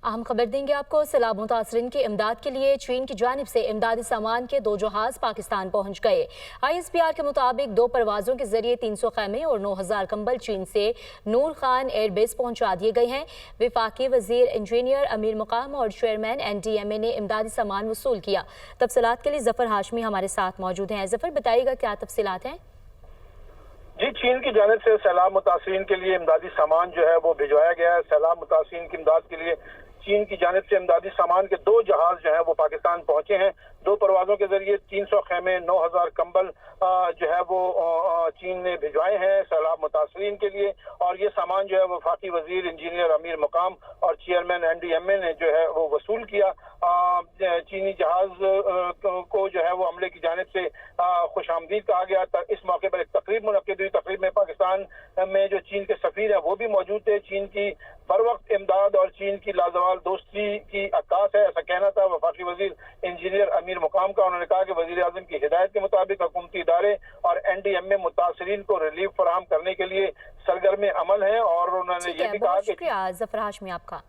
अहम खबर देंगे आपको। सैलाब मुतासरीन की इमदाद के लिए चीन की जानिब से इमदादी सामान के 2 जहाज पाकिस्तान पहुंच गए। ISPR के मुताबिक 2 परवाजों के जरिए 300 खैमे और 9000 कंबल चीन से नूर खान एयरबेस पहुंचा दिए गए हैं। वफाकी वजीर इंजीनियर अमीर मुकाम और चेयरमैन NDMA ने इमदादी सामान वसूल किया। तफसीलात के लिए जफर हाशमी हमारे साथ मौजूद हैं। जफर, बताइएगा क्या तफसीलात हैं? जी, चीन की जानिब से सैलाब मुतासरीन के लिए इमदादी सामान जो है वो भिजवाया गया है। सैलाब मुतासरीन की इमदाद के लिए चीन की जानिब से इमदादी सामान के 2 जहाज जो है वो पाकिस्तान पहुंचे हैं। 2 परवाजों के जरिए 300 खैमे 9000 कंबल जो है वो चीन ने भिजवाए हैं सैलाब मुतासरीन के लिए। और ये सामान जो है वफाकी वजीर इंजीनियर अमीर मुकाम और चेयरमैन NDMA ने जो है वो वसूल किया। चीनी जहाज को जो है वो अमले की जानिब से खुशामदीद कहा गया। इस मौके पर एक तकरीब मुनक्किद हुई। तकरीब में पाकिस्तान में जो चीन के सफीर है वो भी मौजूद थे। चीन की बर वक्त इमदाद और चीन की लाजवाल दोस्ती की अक्कास है, ऐसा कहना था वफाकी वजीर इंजीनियर अमीर मुकाम का। उन्होंने कहा कि वजीर आजम की हिदायत के मुताबिक हुकूमती इदारे और NDMA मुतासरीन को रिलीफ फराहम करने के लिए सरगर्म अमल है। और उन्होंने ये भी कहा कि शुक्रिया जफर हाशमी आपका।